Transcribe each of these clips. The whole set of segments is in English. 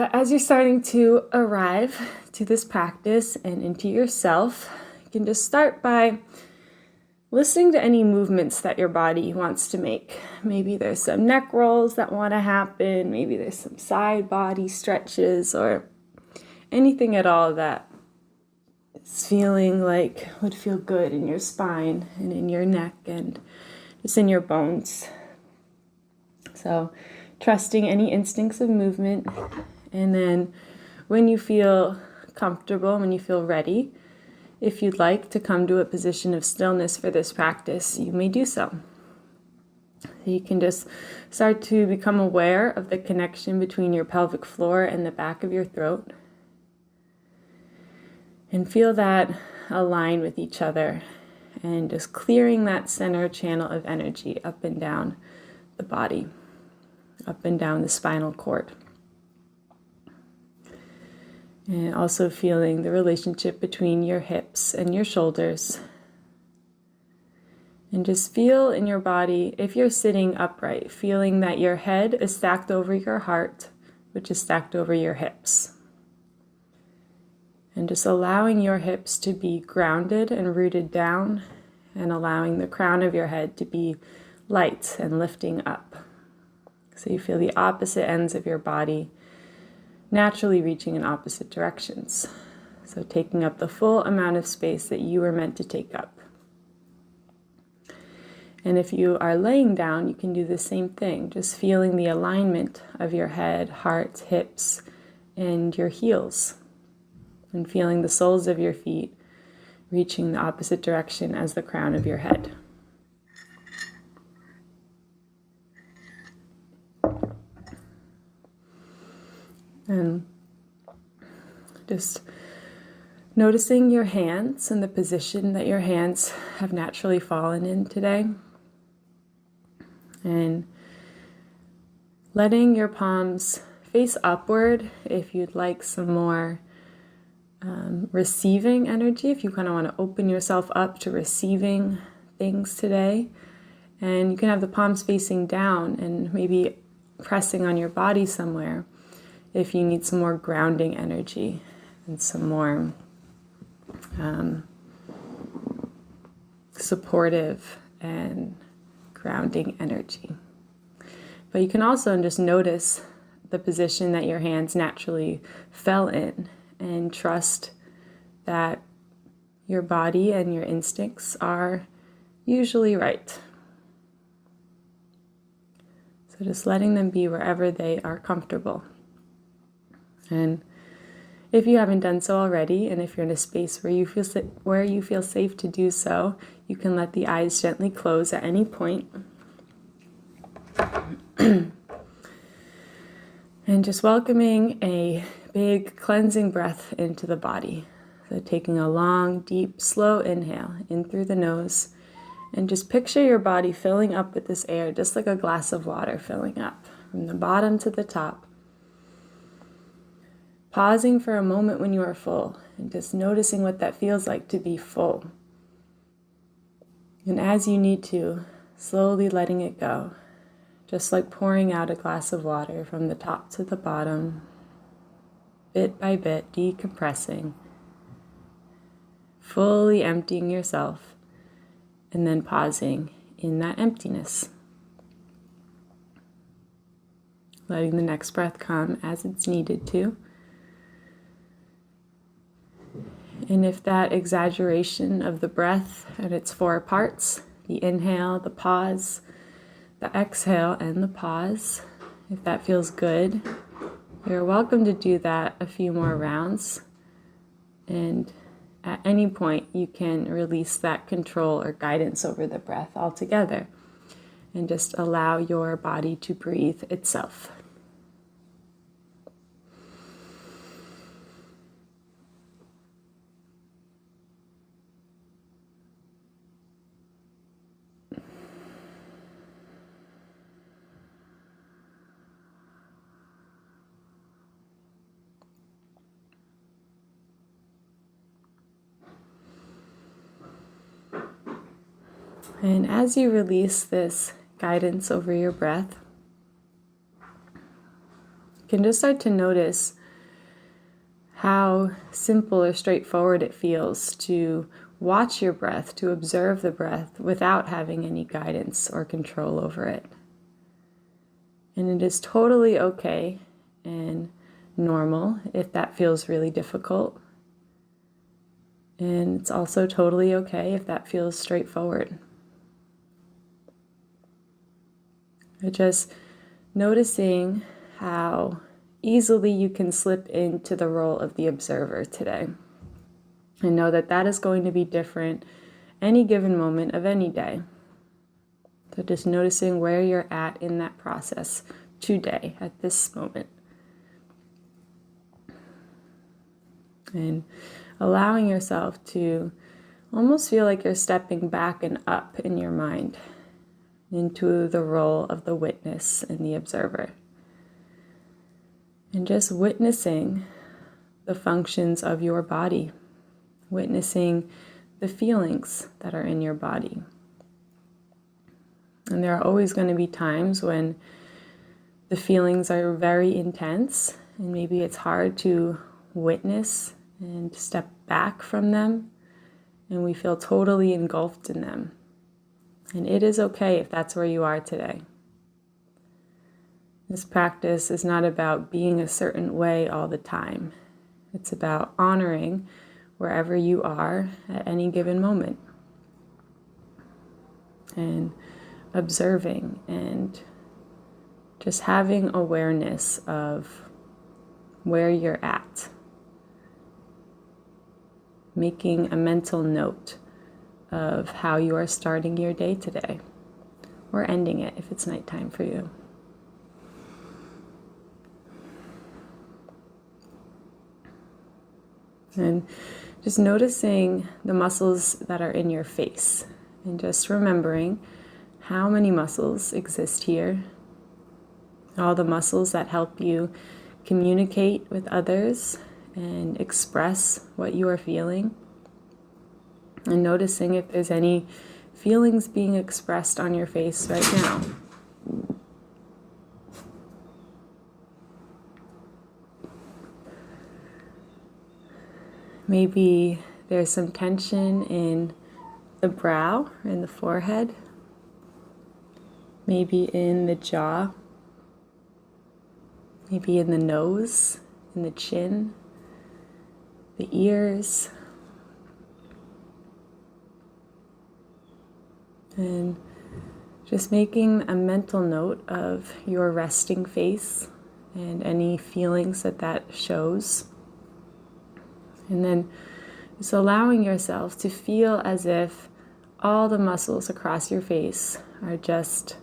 But as you're starting to arrive to this practice and into yourself, you can just start by listening to any movements that your body wants to make. Maybe there's some neck rolls that want to happen. Maybe there's some side body stretches or anything at all that is feeling like would feel good in your spine and in your neck and just in your bones. So trusting any instincts of movement. And then when you feel comfortable, when you feel ready, if you'd like to come to a position of stillness for this practice, you may do so. So you can just start to become aware of the connection between your pelvic floor and the back of your throat. And feel that align with each other. And just clearing that center channel of energy up and down the body, up and down the spinal cord. And also feeling the relationship between your hips and your shoulders. And just feel in your body, if you're sitting upright, feeling that your head is stacked over your heart, which is stacked over your hips. And just allowing your hips to be grounded and rooted down, and allowing the crown of your head to be light and lifting up. So you feel the opposite ends of your body naturally reaching in opposite directions. So taking up the full amount of space that you were meant to take up. And if you are laying down, you can do the same thing, just feeling the alignment of your head, heart, hips, and your heels. And feeling the soles of your feet reaching the opposite direction as the crown of your head. And just noticing your hands and the position that your hands have naturally fallen in today. And letting your palms face upward if you'd like some more receiving energy, if you kind of want to open yourself up to receiving things today. And you can have the palms facing down and maybe pressing on your body somewhere if you need some more grounding energy and some more supportive and grounding energy. But you can also just notice the position that your hands naturally fell in and trust that your body and your instincts are usually right. So just letting them be wherever they are comfortable. And if you haven't done so already, and if you're in a space where you feel safe to do so, you can let the eyes gently close at any point. And just welcoming a big cleansing breath into the body. So taking a long, deep, slow inhale in through the nose. And just picture your body filling up with this air, just like a glass of water filling up from the bottom to the top. Pausing for a moment when you are full and just noticing what that feels like to be full. And as you need to, slowly letting it go, just like pouring out a glass of water from the top to the bottom, bit by bit, decompressing, fully emptying yourself, and then pausing in that emptiness. Letting the next breath come as it's needed to. And if that exaggeration of the breath and its four parts, the inhale, the pause, the exhale, and the pause, if that feels good, you're welcome to do that a few more rounds. And at any point, you can release that control or guidance over the breath altogether and just allow your body to breathe itself. And as you release this guidance over your breath, you can just start to notice how simple or straightforward it feels to watch your breath, to observe the breath without having any guidance or control over it. And it is totally okay and normal if that feels really difficult. And it's also totally okay if that feels straightforward. Just noticing how easily you can slip into the role of the observer today. And know that that is going to be different any given moment of any day. So just noticing where you're at in that process today, at this moment. And allowing yourself to almost feel like you're stepping back and up in your mind into the role of the witness and the observer. And just witnessing the functions of your body, witnessing the feelings that are in your body. And there are always going to be times when the feelings are very intense and maybe it's hard to witness and step back from them, and we feel totally engulfed in them. And it is okay if that's where you are today. This practice is not about being a certain way all the time. It's about honoring wherever you are at any given moment. And observing and just having awareness of where you're at. Making a mental note of how you are starting your day today, or ending it if it's nighttime for you. And just noticing the muscles that are in your face, and just remembering how many muscles exist here, all the muscles that help you communicate with others and express what you are feeling, and noticing if there's any feelings being expressed on your face right now. Maybe there's some tension in the brow, or in the forehead, maybe in the jaw, maybe in the nose, in the chin, the ears, and just making a mental note of your resting face and any feelings that shows. And then just allowing yourself to feel as if all the muscles across your face are just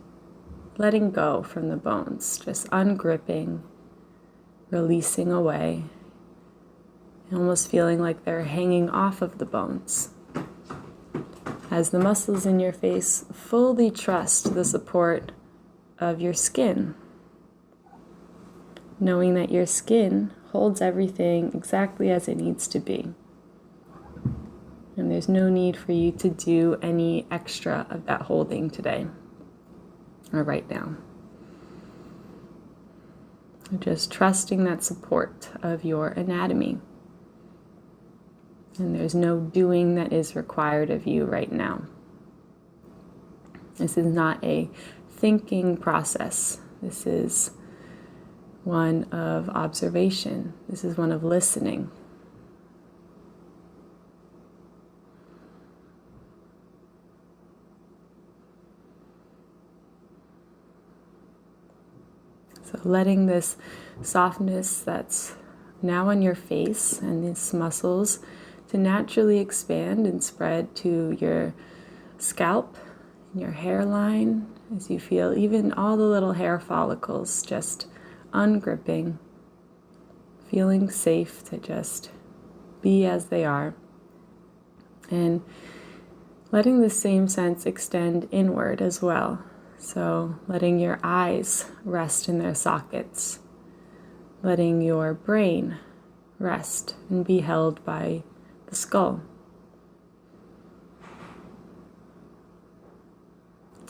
letting go from the bones, just ungripping, releasing away, almost feeling like they're hanging off of the bones. As the muscles in your face fully trust the support of your skin, knowing that your skin holds everything exactly as it needs to be. And there's no need for you to do any extra of that holding today or right now. Just trusting that support of your anatomy. And there's no doing that is required of you right now. This is not a thinking process. This is one of observation. This is one of listening. So letting this softness that's now on your face and these muscles to naturally expand and spread to your scalp and your hairline as you feel even all the little hair follicles just ungripping, feeling safe to just be as they are, and letting the same sense extend inward as well. So letting your eyes rest in their sockets, letting your brain rest and be held by the skull.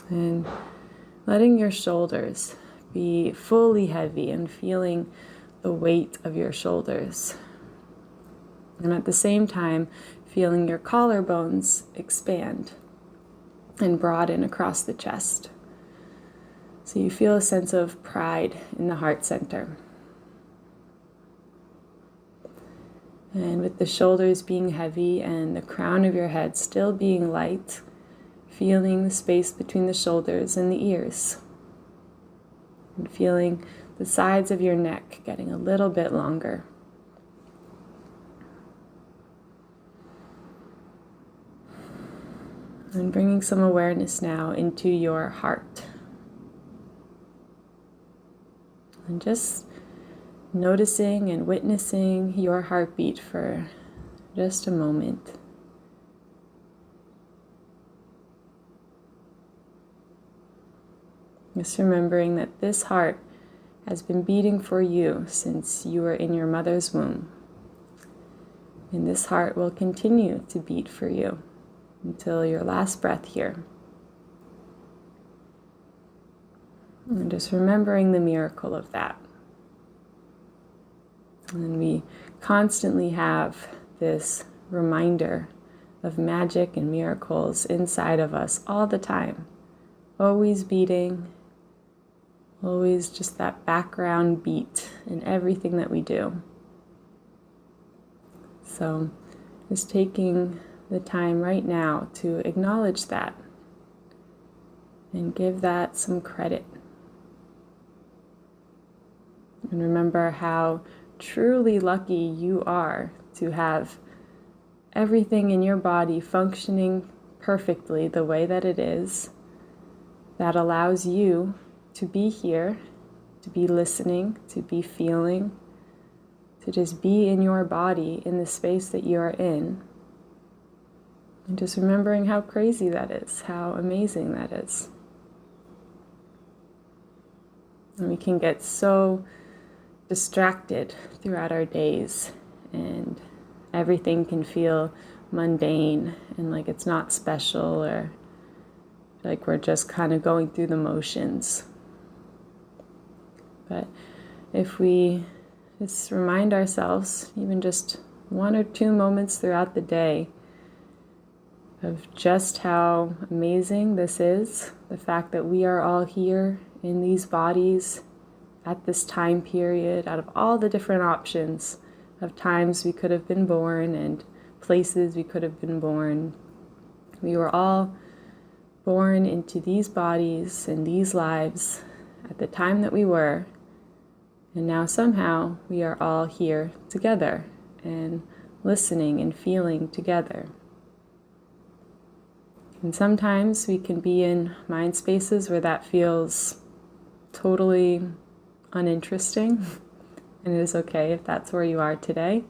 And letting your shoulders be fully heavy and feeling the weight of your shoulders. And at the same time, feeling your collarbones expand and broaden across the chest. So you feel a sense of pride in the heart center. And with the shoulders being heavy and the crown of your head still being light, feeling the space between the shoulders and the ears. And feeling the sides of your neck getting a little bit longer. And bringing some awareness now into your heart. And just noticing and witnessing your heartbeat for just a moment. Just remembering that this heart has been beating for you since you were in your mother's womb. And this heart will continue to beat for you until your last breath here. And just remembering the miracle of that. And we constantly have this reminder of magic and miracles inside of us all the time. Always beating, always just that background beat in everything that we do. So just taking the time right now to acknowledge that and give that some credit. And remember how truly lucky you are to have everything in your body functioning perfectly the way that it is, that allows you to be here, to be listening, to be feeling, to just be in your body in the space that you are in. And just remembering how crazy that is, how amazing that is. And we can get so distracted throughout our days, and everything can feel mundane and like it's not special, or like we're just kind of going through the motions. But if we just remind ourselves, even just 1 or 2 moments throughout the day, of just how amazing this is, the fact that we are all here in these bodies at this time period, out of all the different options of times we could have been born and places we could have been born. We were all born into these bodies and these lives at the time that we were, and now somehow we are all here together and listening and feeling together. And sometimes we can be in mind spaces where that feels totally uninteresting, and it is okay if that's where you are today.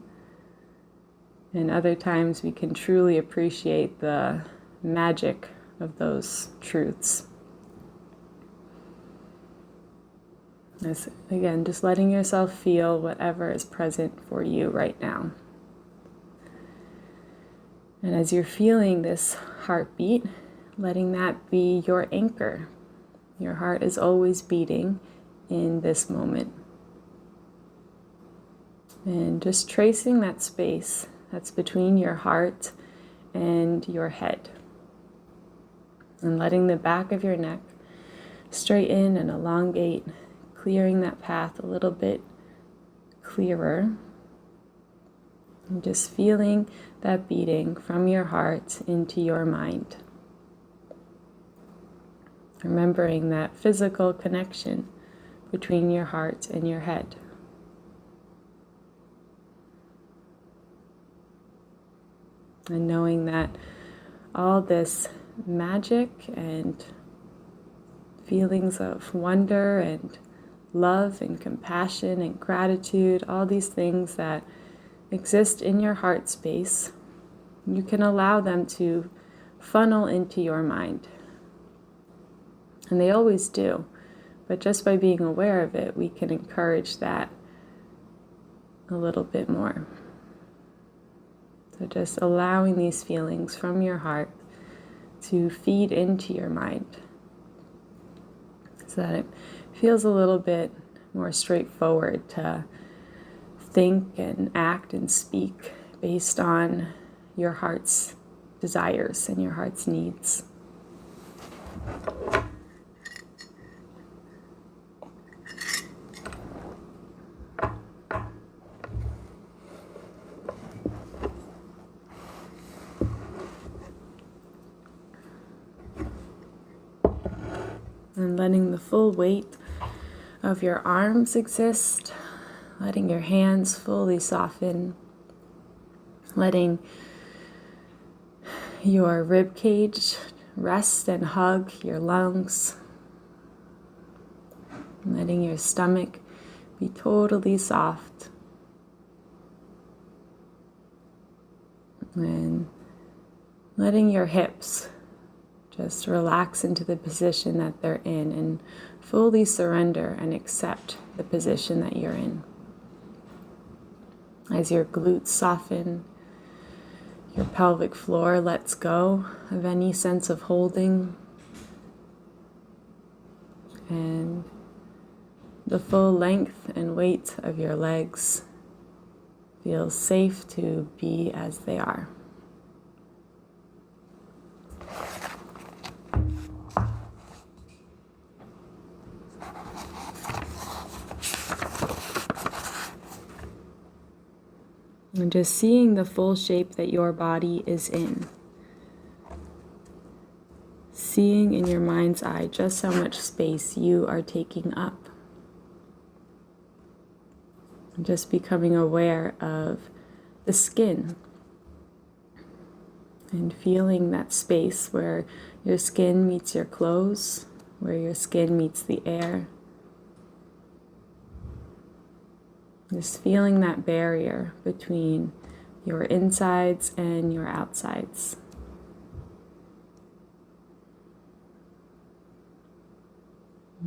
And other times we can truly appreciate the magic of those truths. As, again, just letting yourself feel whatever is present for you right now. And as you're feeling this heartbeat, letting that be your anchor. Your heart is always beating in this moment. And just tracing that space that's between your heart and your head. And letting the back of your neck straighten and elongate, clearing that path a little bit clearer. And just feeling that beating from your heart into your mind. Remembering that physical connection between your heart and your head. And knowing that all this magic and feelings of wonder and love and compassion and gratitude, all these things that exist in your heart space, you can allow them to funnel into your mind. And they always do. But just by being aware of it, we can encourage that a little bit more. So just allowing these feelings from your heart to feed into your mind so that it feels a little bit more straightforward to think and act and speak based on your heart's desires and your heart's needs. And letting the full weight of your arms exist, letting your hands fully soften, letting your rib cage rest and hug your lungs, letting your stomach be totally soft, and letting your hips just relax into the position that they're in and fully surrender and accept the position that you're in. As your glutes soften, your pelvic floor lets go of any sense of holding, and the full length and weight of your legs feels safe to be as they are. And just seeing the full shape that your body is in. Seeing in your mind's eye just how much space you are taking up. And just becoming aware of the skin. And feeling that space where your skin meets your clothes, where your skin meets the air. Just feeling that barrier between your insides and your outsides.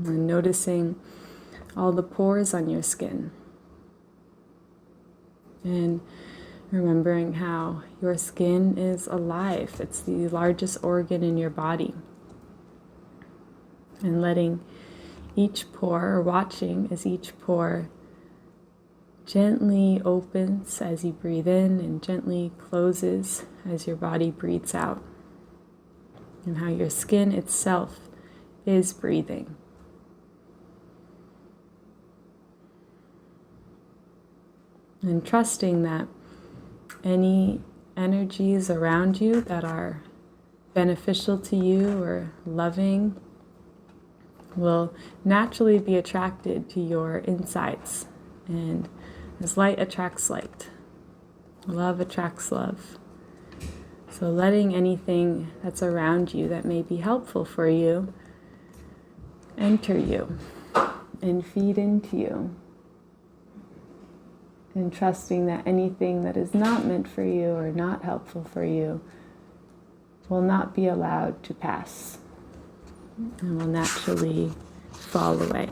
And noticing all the pores on your skin. And remembering how your skin is alive. It's the largest organ in your body. And letting each pore, or watching as each pore gently opens as you breathe in and gently closes as your body breathes out. And how your skin itself is breathing. And trusting that any energies around you that are beneficial to you or loving will naturally be attracted to your insides. And as light attracts light, love attracts love. So letting anything that's around you that may be helpful for you enter you and feed into you. And trusting that anything that is not meant for you or not helpful for you will not be allowed to pass and will naturally fall away.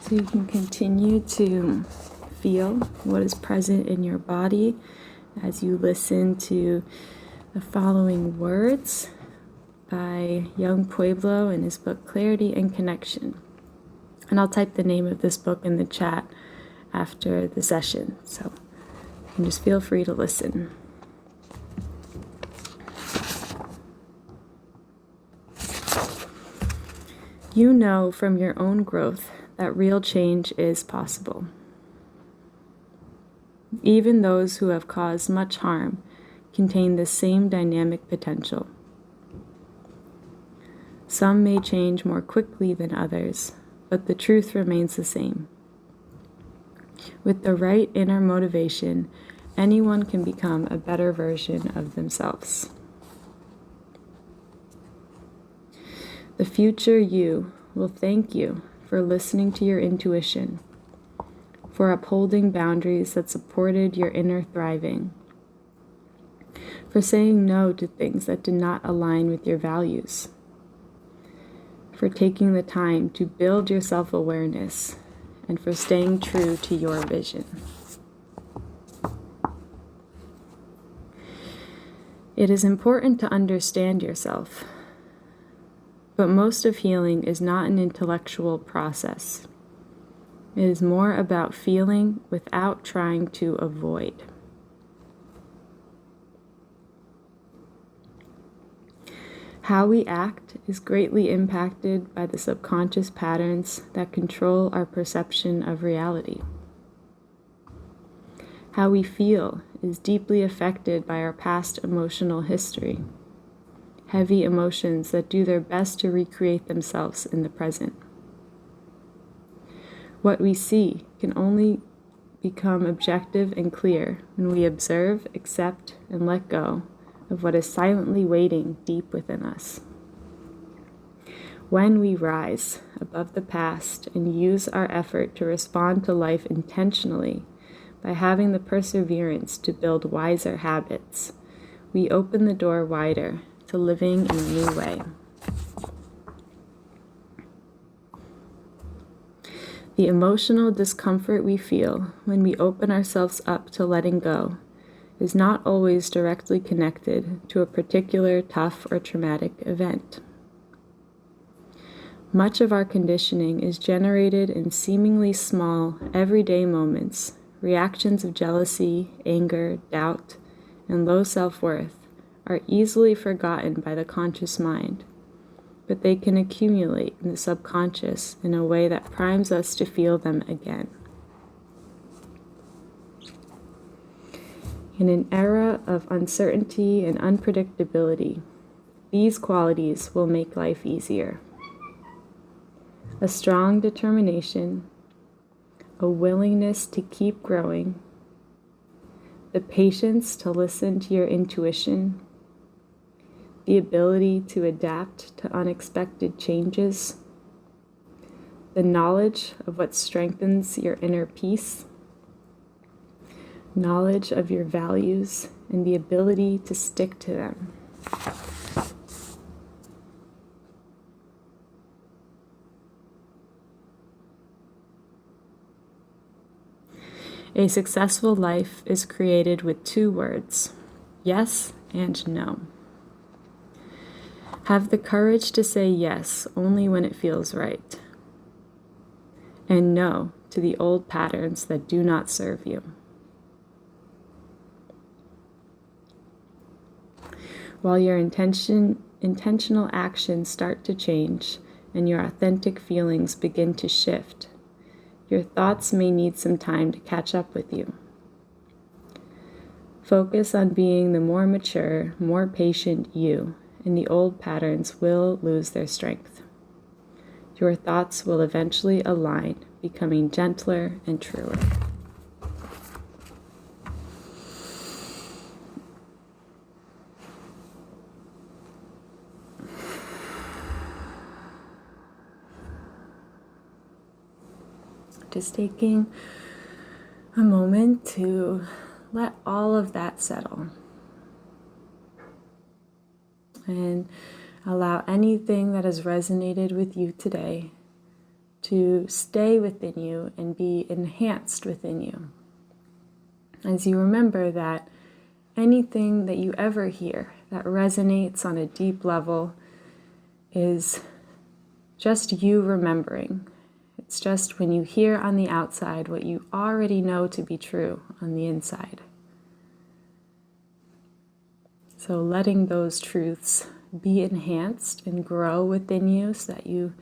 So you can continue to feel what is present in your body as you listen to the following words by Young Pueblo in his book Clarity and Connection. And I'll type the name of this book in the chat after the session, so you can just feel free to listen. You know from your own growth that real change is possible. Even those who have caused much harm contain the same dynamic potential. Some may change more quickly than others, but the truth remains the same. With the right inner motivation, anyone can become a better version of themselves. The future you will thank you for listening to your intuition, for upholding boundaries that supported your inner thriving, for saying no to things that did not align with your values, for taking the time to build your self-awareness, and for staying true to your vision. It is important to understand yourself, but most of healing is not an intellectual process. It is more about feeling without trying to avoid. How we act is greatly impacted by the subconscious patterns that control our perception of reality. How we feel is deeply affected by our past emotional history, heavy emotions that do their best to recreate themselves in the present. What we see can only become objective and clear when we observe, accept, and let go of what is silently waiting deep within us. When we rise above the past and use our effort to respond to life intentionally by having the perseverance to build wiser habits, we open the door wider to living in a new way. The emotional discomfort we feel when we open ourselves up to letting go is not always directly connected to a particular tough or traumatic event. Much of our conditioning is generated in seemingly small, everyday moments. Reactions of jealousy, anger, doubt, and low self-worth are easily forgotten by the conscious mind, but they can accumulate in the subconscious in a way that primes us to feel them again. In an era of uncertainty and unpredictability, these qualities will make life easier. A strong determination, a willingness to keep growing, the patience to listen to your intuition, the ability to adapt to unexpected changes, the knowledge of what strengthens your inner peace, knowledge of your values, and the ability to stick to them. A successful life is created with 2 words, yes and no. Have the courage to say yes only when it feels right, and no to the old patterns that do not serve you. While your intentional actions start to change and your authentic feelings begin to shift, your thoughts may need some time to catch up with you. Focus on being the more mature, more patient you, and the old patterns will lose their strength. Your thoughts will eventually align, becoming gentler and truer. Just taking a moment to let all of that settle and allow anything that has resonated with you today to stay within you and be enhanced within you. As you remember that anything that you ever hear that resonates on a deep level is just you remembering. It's just when you hear on the outside what you already know to be true on the inside. So letting those truths be enhanced and grow within you so that you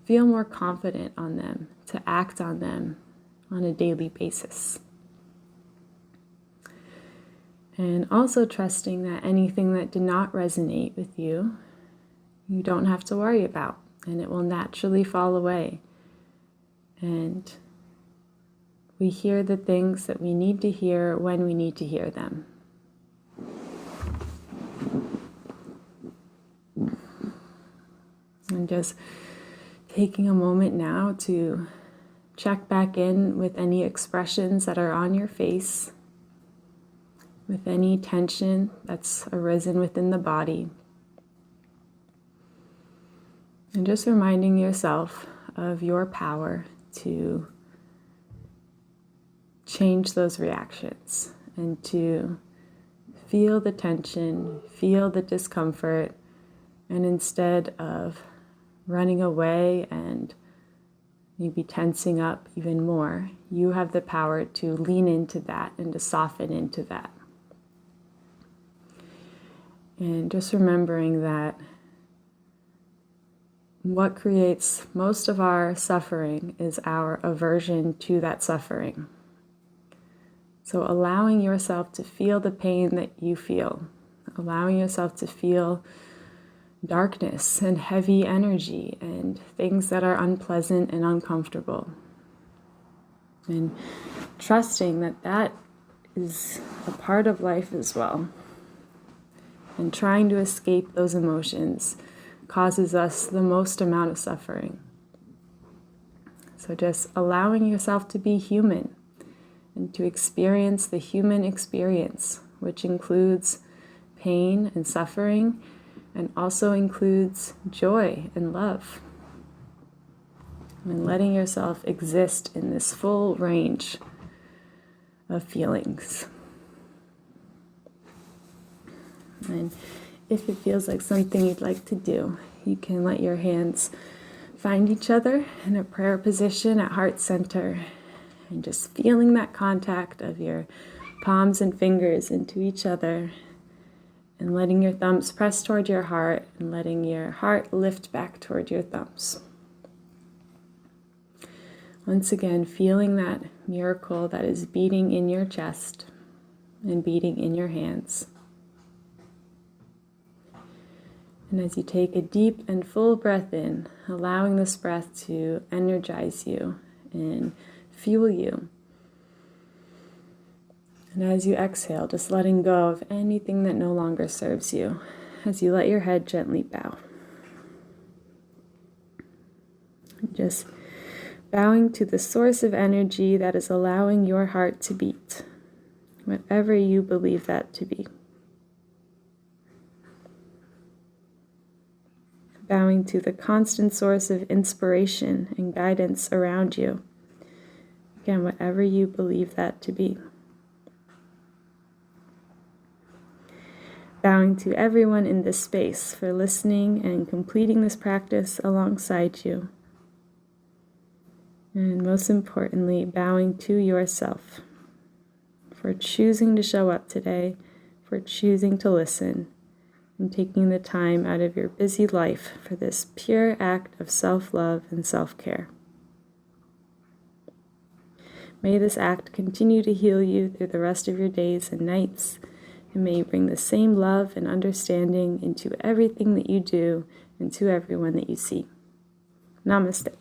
feel more confident on them, to act on them on a daily basis. And also trusting that anything that did not resonate with you, you don't have to worry about, and it will naturally fall away. And we hear the things that we need to hear when we need to hear them. And And just taking a moment now to check back in with any expressions that are on your face, with any tension that's arisen within the body. And just reminding yourself of your power to change those reactions and to feel the tension, feel the discomfort, and instead of running away and maybe tensing up even more, you have the power to lean into that and to soften into that. And just remembering that what creates most of our suffering is our aversion to that suffering. So allowing yourself to feel the pain that you feel, allowing yourself to feel darkness and heavy energy and things that are unpleasant and uncomfortable. And trusting that that is a part of life as well. And trying to escape those emotions causes us the most amount of suffering. So just allowing yourself to be human and to experience the human experience, which includes pain and suffering, and also includes joy and love. And letting yourself exist in this full range of feelings. And if it feels like something you'd like to do, you can let your hands find each other in a prayer position at heart center, and just feeling that contact of your palms and fingers into each other, and letting your thumbs press toward your heart and letting your heart lift back toward your thumbs. Once again, feeling that miracle that is beating in your chest and beating in your hands. And as you take a deep and full breath in, allowing this breath to energize you and fuel you. And as you exhale, just letting go of anything that no longer serves you as you let your head gently bow. And just bowing to the source of energy that is allowing your heart to beat, whatever you believe that to be. Bowing to the constant source of inspiration and guidance around you. Again, whatever you believe that to be. Bowing to everyone in this space for listening and completing this practice alongside you. And most importantly, bowing to yourself for choosing to show up today, for choosing to listen, and taking the time out of your busy life for this pure act of self-love and self-care. May this act continue to heal you through the rest of your days and nights, and may you bring the same love and understanding into everything that you do and to everyone that you see. Namaste.